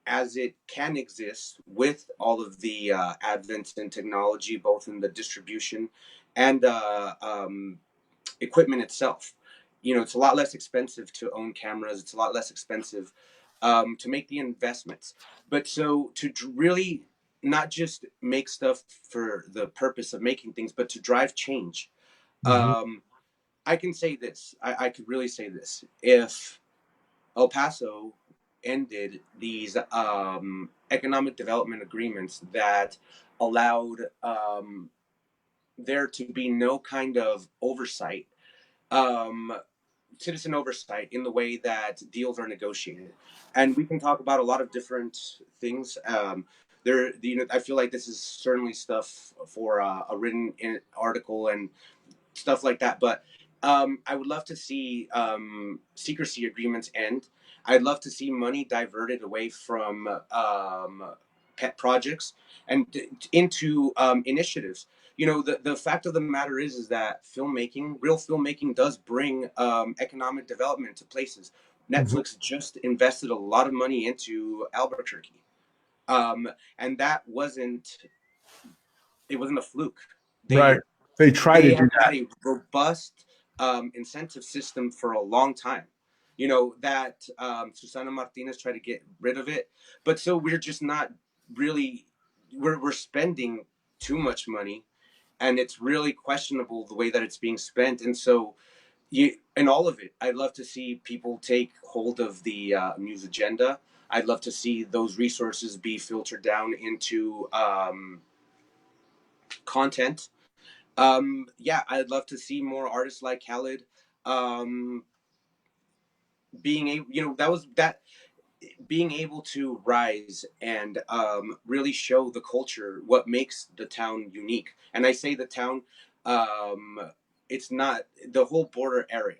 as it can exist with all of the advents in technology, both in the distribution and equipment itself. It's a lot less expensive to own cameras. It's a lot less expensive to make the investments. But so to really not just make stuff for the purpose of making things, but to drive change. Mm-hmm. Um, I can say this. I could really say this. If El Paso ended these economic development agreements that allowed there to be no kind of oversight, um, citizen oversight in the way that deals are negotiated. And we can talk about a lot of different things. I feel like this is certainly stuff for a written article and stuff like that. But I would love to see secrecy agreements end. I'd love to see money diverted away from pet projects and into initiatives. The fact of the matter is that real filmmaking does bring economic development to places. Mm-hmm. Netflix just invested a lot of money into Albuquerque, um, and that wasn't a fluke. Right. They They try to they do have had that. a robust incentive system for a long time. That Susana Martinez tried to get rid of it, but so we're just not really we're spending too much money, and it's really questionable the way that it's being spent. And so and all of it, I'd love to see people take hold of the news agenda. I'd love to see those resources be filtered down into content. Yeah, I'd love to see more artists like Khaled, um, being able, that was that being able to rise and really show the culture, what makes the town unique. And I say the town, um, it's not the whole border area.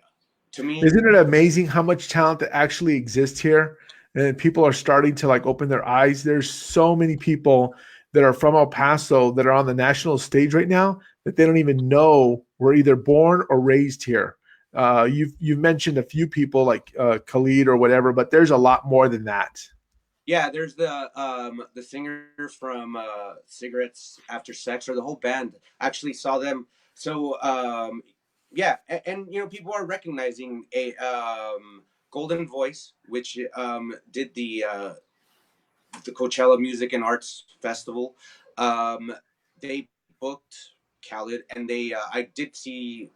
To me, Isn't it amazing how much talent that actually exists here? And people are starting to like open their eyes. There's so many people that are from El Paso that are on the national stage right now that they don't even know were either born or raised here. You've mentioned a few people like Khalid or whatever, but there's a lot more than that. yeah, there's the singer from Cigarettes After Sex, or the whole band. Actually saw them. So yeah, and people are recognizing a Golden Voice, which did the Coachella Music and Arts Festival. Um, they booked Khaled, and they I did see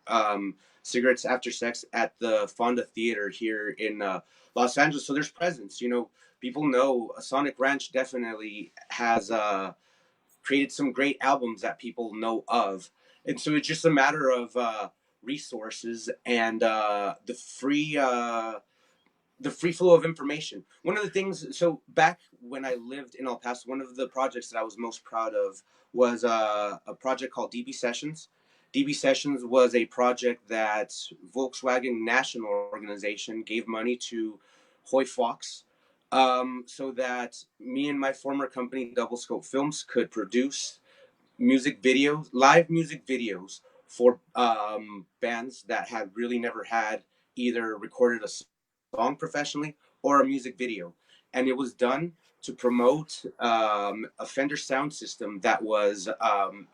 Cigarettes After Sex at the Fonda Theater here in Los Angeles. So there's presence. People know Sonic Ranch definitely has created some great albums that people know of, and so it's just a matter of resources and the free flow of information. One of the things, so back when I lived in El Paso, one of the projects that I was most proud of was a project called DB Sessions. DB Sessions was a project that Volkswagen National Organization gave money to Hoy Fox, so that me and my former company, Double Scope Films, could produce live music videos for bands that had really never had either recorded a song professionally or a music video. and it was done to promote a Fender sound system that was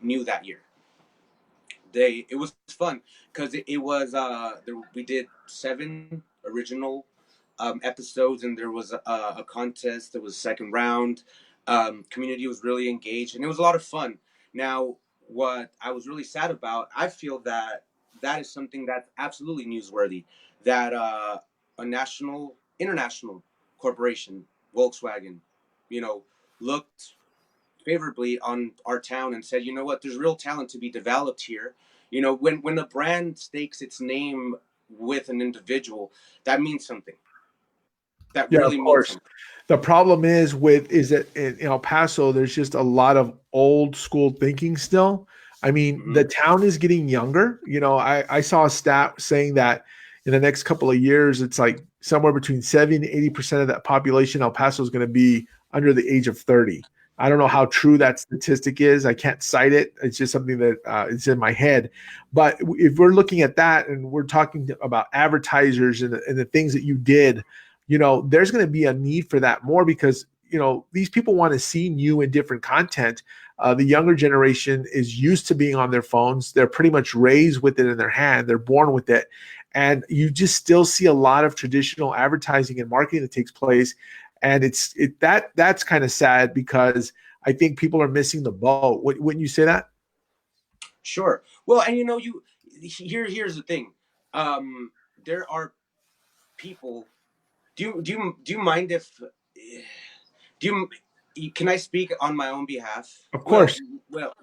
new that year. It was fun because it was we did 7 original episodes, and there was a contest. There was a second round. Community was really engaged, and it was a lot of fun. Now, what I was really sad about, I feel that that is something that's absolutely newsworthy. That a international corporation, Volkswagen, you know, looked favorably on our town and said, you know what, there's real talent to be developed here. When a brand stakes its name with an individual, that means something. That Yeah, of really means course. something. The problem is that in El Paso, there's just a lot of old school thinking still. I mean, Hmm. the town is getting younger. I saw a stat saying that in the next couple of years, it's like somewhere between 70 and 80% of that population, El Paso is going to be under the age of 30. I don't know how true that statistic is. I can't cite it. It's just something that is in my head. But if we're looking at that and we're talking about advertisers and the things that you did, there's going to be a need for that more because, these people want to see new and different content. The younger generation is used to being on their phones. They're pretty much raised with it in their hand. They're born with it. And you just still see a lot of traditional advertising and marketing that takes place. And that's kind of sad because I think people are missing the boat. Wouldn't you say that? Sure. Well, and here's the thing. There are people. Do you mind if do can I speak on my own behalf? Of Well, course. well.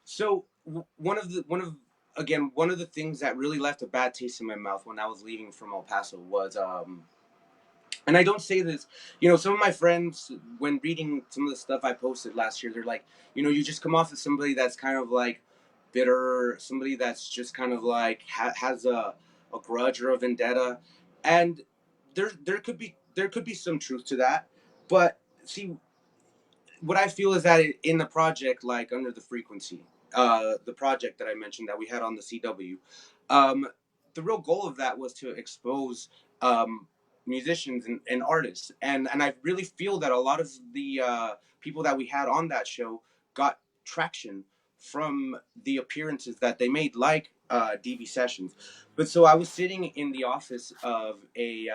So one of the things that really left a bad taste in my mouth when I was leaving from El Paso was and I don't say this, some of my friends, when reading some of the stuff I posted last year, they're like, you just come off as somebody that's kind of like bitter, somebody that's just kind of like has a grudge or a vendetta, and there could be some truth to that, but see, what I feel is that in the project, like under the frequency, the project that I mentioned that we had on the CW, um, the real goal of that was to expose um, musicians and artists, and I really feel that a lot of the people that we had on that show got traction from the appearances that they made, like DB Sessions. But so I was sitting in the office of a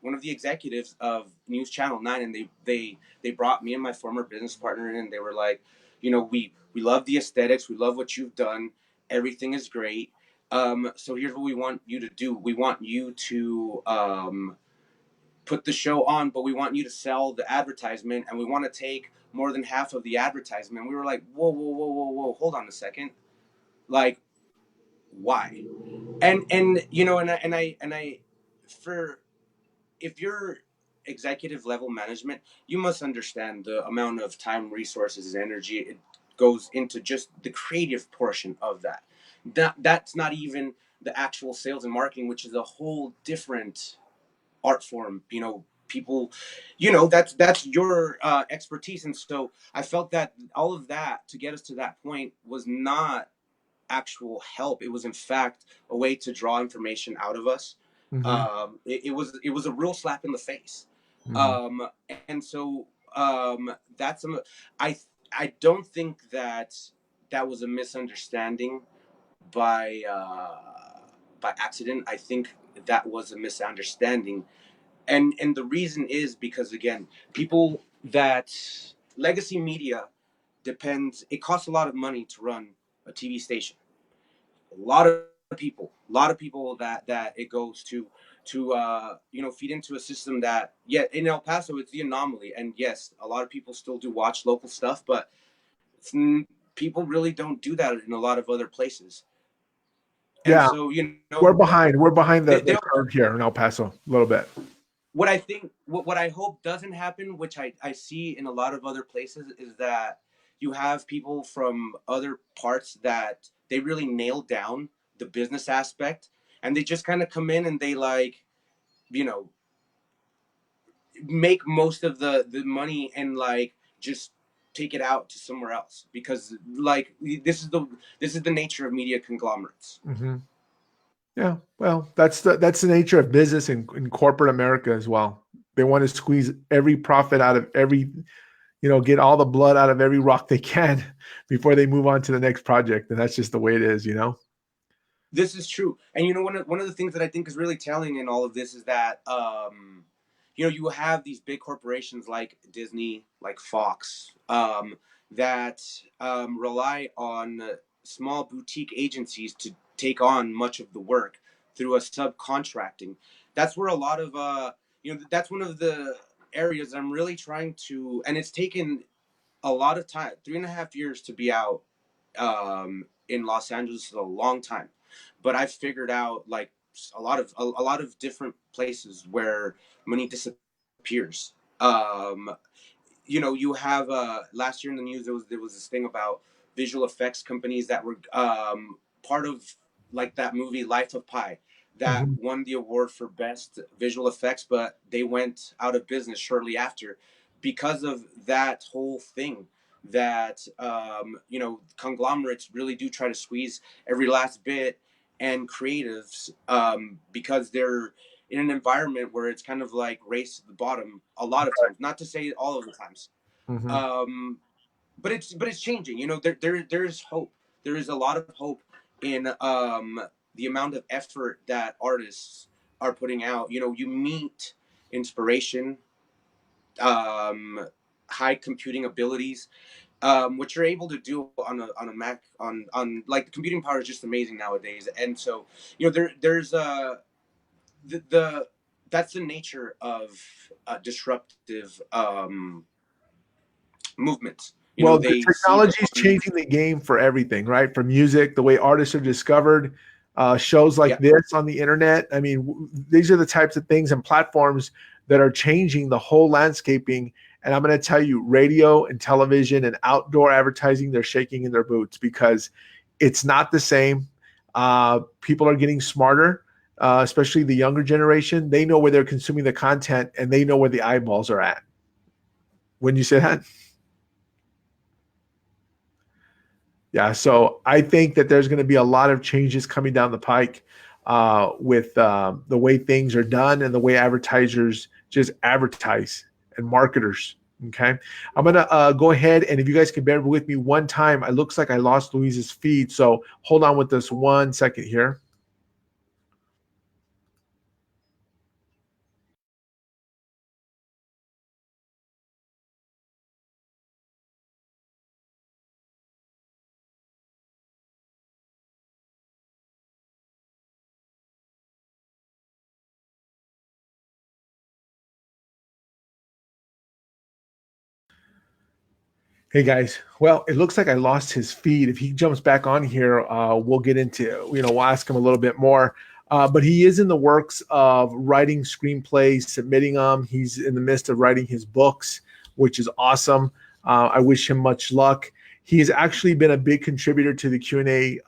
one of the executives of News Channel 9, and they brought me and my former business partner in, and they were like, we love the aesthetics, we love what you've done, everything is great. So here's what we want you to do. We want you to put the show on, but we want you to sell the advertisement, and we want to take more than half of the advertisement. We were like, whoa, whoa, whoa, whoa, whoa, hold on a second. Like, why? And and I for if you're executive level management, you must understand the amount of time, resources, and energy it goes into just the creative portion of that. That's not even the actual sales and marketing, which is a whole different art form. People, that's your expertise, and so I felt that all of that to get us to that point was not actual help. It was in fact a way to draw information out of us. Hmm. It was a real slap in the face. Hmm. Um, and so that's I I don't think that that was a misunderstanding by accident. I think that was a misunderstanding, and the reason is because, again, people that legacy media depends. It costs a lot of money to run a TV station. A lot of people that it goes to feed into a system that, yeah, in El Paso it's the anomaly, and yes, a lot of people still do watch local stuff, but people really don't do that in a lot of other places. And Yeah, so we're behind. We're behind they, the they curve here in El Paso a little bit. what I think, what I hope doesn't happen, which I see in a lot of other places, is that you have people from other parts that they really nail down the business aspect, and they just kind of come in and they, like, you know make most of the money, and like just take it out to somewhere else, because, like, this is the nature of media conglomerates. Hmm. Yeah, well, that's the nature of business in corporate America as well. They want to squeeze every profit out of every, get all the blood out of every rock they can before they move on to the next project. And that's just the way it is, This is true, and one of the things that I think is really telling in all of this is that you have these big corporations like Disney, like Fox, that rely on small boutique agencies to take on much of the work through a subcontracting. That's where a lot of that's one of the areas I'm really trying to, and it's taken a lot of time, 3.5 years to be out in Los Angeles is a long time, but I've figured out like a lot of different places where money disappears. You have last year in the news there was this thing about visual effects companies that were part of like that movie Life of Pi that Mhm. won the award for best visual effects, but they went out of business shortly after because of that whole thing. That conglomerates really do try to squeeze every last bit, and creatives, because they're in an environment where it's kind of like race to the bottom a lot of times. Not to say all of the times, Mhm. um, but it's changing. There's hope. There is a lot of hope in the amount of effort that artists are putting out. You meet inspiration, um, high computing abilities, what you're able to do on a Mac, on like the computing power is just amazing nowadays. And so there's the that's the nature of disruptive movements. Well, the They see the technology is money. changing the game for everything, right? For music, the way artists are discovered, shows like Yeah, this on the internet. I mean, these are the types of things and platforms that are changing the whole landscaping. And I'm going to tell you, radio and television and outdoor advertising, they're shaking in their boots because it's not the same. People are getting smarter, especially the younger generation. They know where they're consuming the content and they know where the eyeballs are at. When you say that? Yeah, so I think that there's going to be a lot of changes coming down the pike with the way things are done and the way advertisers just advertise and marketers. Okay, I'm gonna go ahead and if you guys can bear with me one time, it looks like I lost Louise's feed, so hold on with us 1 second here. Hey guys, well, it looks like I lost his feed. If he jumps back on here, we'll get into, we'll ask him a little bit more. But he is in the works of writing screenplays, submitting them. He's in the midst of writing his books, which is awesome. I wish him much luck. He has actually been a big contributor to the Q&A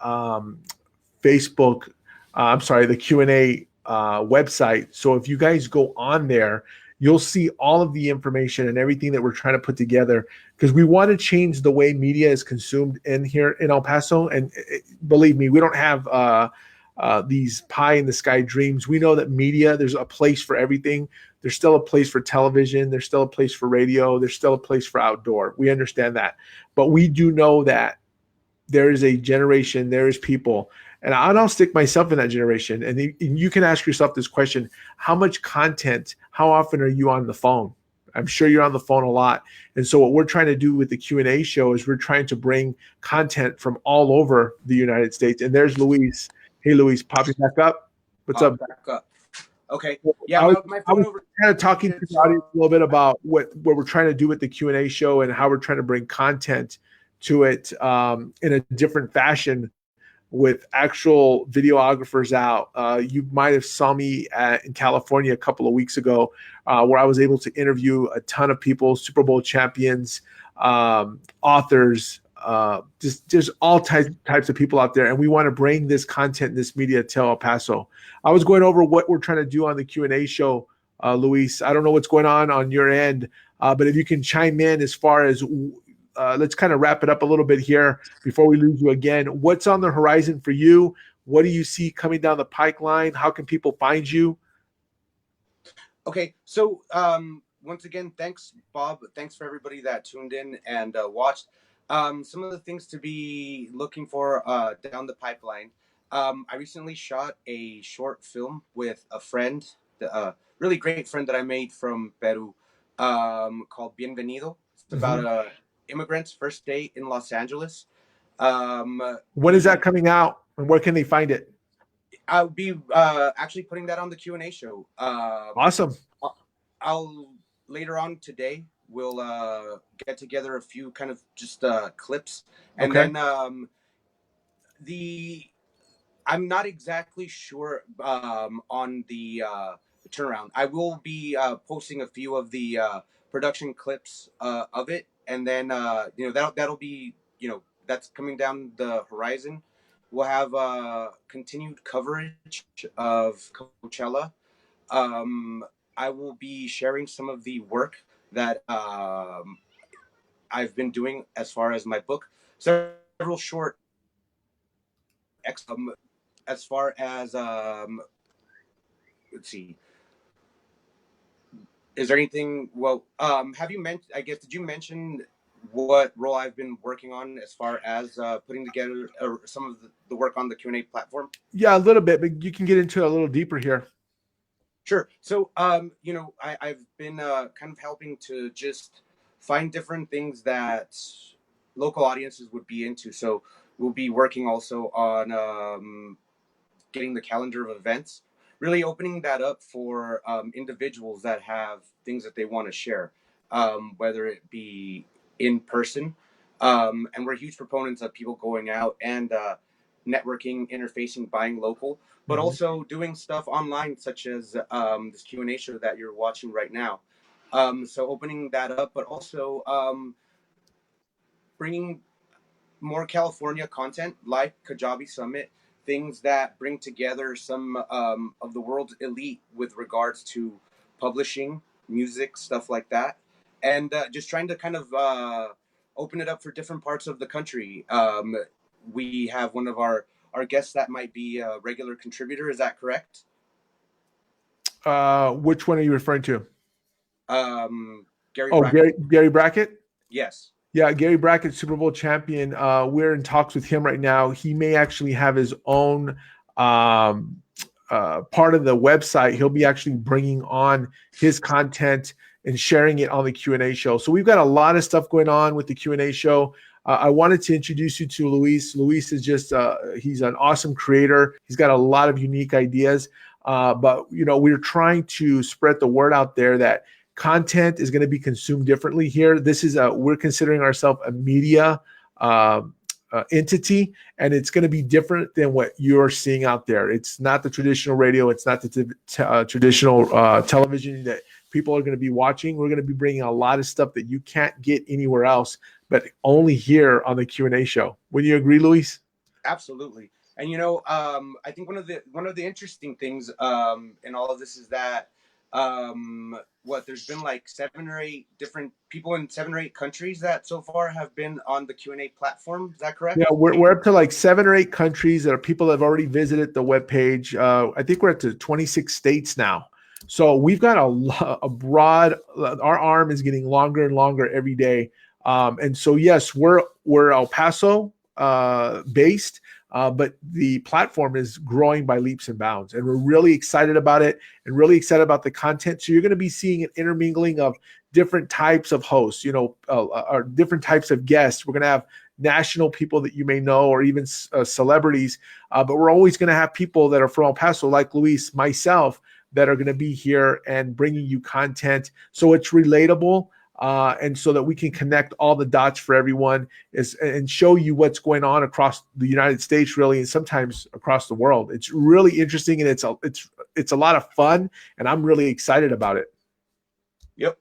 Facebook, I'm sorry, the Q&A website. So if you guys go on there, you'll see all of the information and everything that we're trying to put together because we want to change the way media is consumed in here in El Paso. And believe me, we don't have these pie in the sky dreams. We know that media, there's a place for everything. There's still a place for television. There's still a place for radio. There's still a place for outdoor. We understand that. But we do know that there is a generation, there is people, and I'll stick myself in that generation. And you can ask yourself this question: how much content? How often are you on the phone? I'm sure you're on the phone a lot. And so what we're trying to do with the Q&A show is we're trying to bring content from all over the United States. And there's Luis. Hey, Luis, popping back up. What's up? Pop back up. Okay. Well, Yeah, I was my I phone was over kind of talking to here. the audience a little bit about what we're trying to do with the Q&A show and how we're trying to bring content to it in a different fashion with actual videographers out. You might have saw me in California a couple of weeks ago, where I was able to interview a ton of people, Super Bowl champions, authors, just all types of people out there. And we want to bring this content, this media to El Paso. I was going over what we're trying to do on the Q&A show, Luis. I don't know what's going on your end, but if you can chime in as far as let's kind of wrap it up a little bit here before we lose you again. What's on the horizon for you? What do you see coming down the pipeline? How can people find you? Okay, so once again, thanks, Bob. Thanks for everybody that tuned in and watched. Some of the things to be looking for down the pipeline. I recently shot a short film with a friend, a really great friend that I made from Peru, called Bienvenido. It's about Mhm. a immigrant's first day in Los Angeles. When is that The coming out, and where can they find it? I'll be actually putting that on the Q&A show. Awesome. I'll later on today we'll get together a few kind of just clips, and Okay. then the I'm not exactly sure on the turnaround. I will be posting a few of the production clips of it, and then that'll be that's coming down the horizon. We'll have continued coverage of Coachella. um, I will be sharing some of the work that I've been doing as far as my book. Several short as far as let's see. Is there anything? Well, have you mentioned? I guess did you mention what role I've been working on as far as putting together some of the work on the Q&A platform? Yeah, a little bit, but you can get into it a little deeper here. Sure. So, I've been kind of helping to just find different things that local audiences would be into. So, we'll be working also on getting the calendar of events, really opening that up for individuals that have things that they want to share, whether it be in person. And we're huge proponents of people going out and networking, interfacing, buying local, but Mhm. also doing stuff online, such as this Q&A show that you're watching right now. So opening that up, but also bringing more California content like Kajabi Summit, things that bring together some of the world's elite with regards to publishing, music, stuff like that, and just trying to kind of open it up for different parts of the country. We have one of our guests that might be a regular contributor. Is that correct? Which one are you referring to? Gary Oh, Brackett. Gary Brackett. Yes. Yeah, Gary Brackett, Super Bowl champion. We're in talks with him right now. He may actually have his own um, part of the website. He'll be actually bringing on his content and sharing it on the Q&A show. So we've got a lot of stuff going on with the Q&A show. I wanted to introduce you to Luis. Luis is just he's an awesome creator. He's got a lot of unique ideas. But we're trying to spread the word out there that content is going to be consumed differently here. We're considering ourselves a media entity, and it's going to be different than what you're seeing out there. It's not the traditional radio. It's not the traditional television that people are going to be watching. We're going to be bringing a lot of stuff that you can't get anywhere else, but only here on the Q&A show. Would you agree, Luis? Absolutely. And I think one of the interesting things in all of this is that there's been like 7 or 8 different people in 7 or 8 countries that so far have been on the Q&A platform. Is that Yeah, correct? we're up to like 7 or 8 countries that are people that have already visited the webpage. I think we're at to 26 states now. So we've got a broad. Our arm is getting longer and longer every day. And so yes, we're El Paso based, but the platform is growing by leaps and bounds, and we're really excited about it and really excited about the content. So you're going to be seeing an intermingling of different types of hosts, or different types of guests. We're going to have national people that you may know, or even celebrities. But we're always going to have people that are from El Paso, like Luis, myself, that are going to be here and bringing you content. So it's relatable. And so that we can connect all the dots for everyone and show you what's going on across the United States, really, and sometimes across the world. It's really interesting, and it's a lot of fun, and I'm really excited about it. Yep.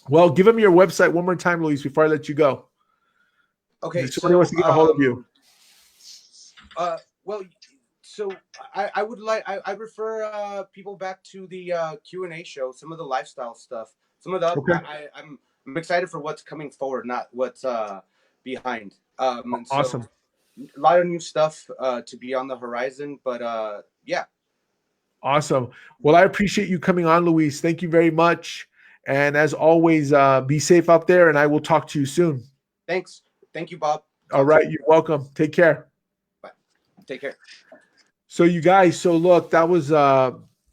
Well, give them your website one more time, Luis, before I let you go. Okay. If somebody wants So to get a hold of you. well, so I would like I refer people back to the Q&A show, some of the lifestyle stuff, some of the Okay. I'm excited for what's coming forward, not what's behind. And so Awesome. a lot of new stuff to be on the horizon, but yeah. Awesome. Well, I appreciate you coming on, Luis. Thank you very much. And as always, be safe out there, and I will talk to you soon. Thanks. Thank you, Bob. All Talk to right. You're welcome. Take care. you. Bye. Take care. So you guys, so look, that was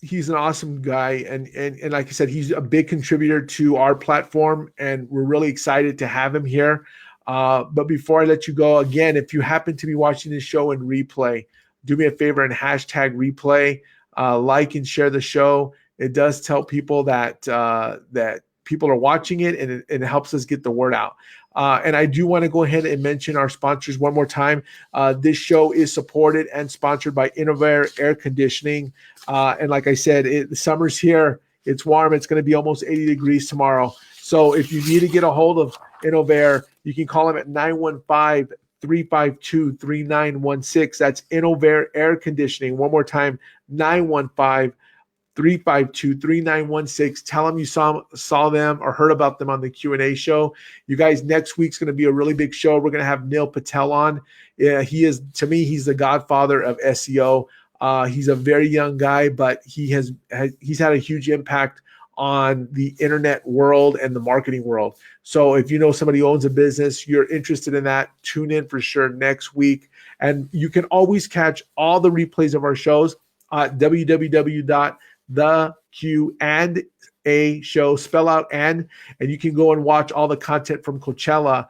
he's an awesome guy, and like I said, he's a big contributor to our platform, and we're really excited to have him here. But before I let you go, again, if you happen to be watching this show in replay, do me a favor and hashtag replay, like and share the show. It does tell people that that people are watching it, and it helps us get the word out. And I do want to go ahead and mention our sponsors one more time. This show is supported and sponsored by Innovair Air Conditioning. And like I said, the summer's here. It's warm. It's going to be almost 80 degrees tomorrow. So if you need to get a hold of Innovair, you can call them at 915-352-3916. That's Innovair Air Conditioning. One more time, 915-352-3916. Tell them you saw them or heard about them on the Q&A show. You guys, next week's going to be a really big show. We're going to have Neil Patel on. Yeah, he is, to me, he's the godfather of SEO. He's a very young guy, but he's had a huge impact on the internet world and the marketing world. So if you know somebody who owns a business, you're interested in that, tune in for sure next week. And you can always catch all the replays of our shows at www.TheQ&AShow, spell out and you can go and watch all the content from Coachella.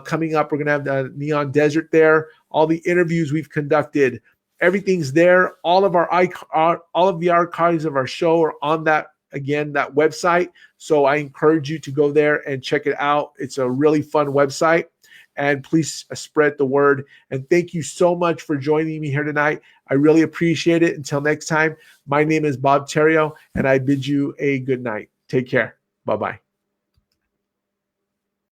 Coming up, we're going to have the Neon Desert there, all the interviews we've conducted, everything's there. All of the archives of our show are on that website. So I encourage you to go there and check it out. It's a really fun website, and please spread the word. And thank you so much for joining me here tonight. I really appreciate it. Until next time, my name is Bob Theriot, and I bid you a good night. Take care. Bye-bye.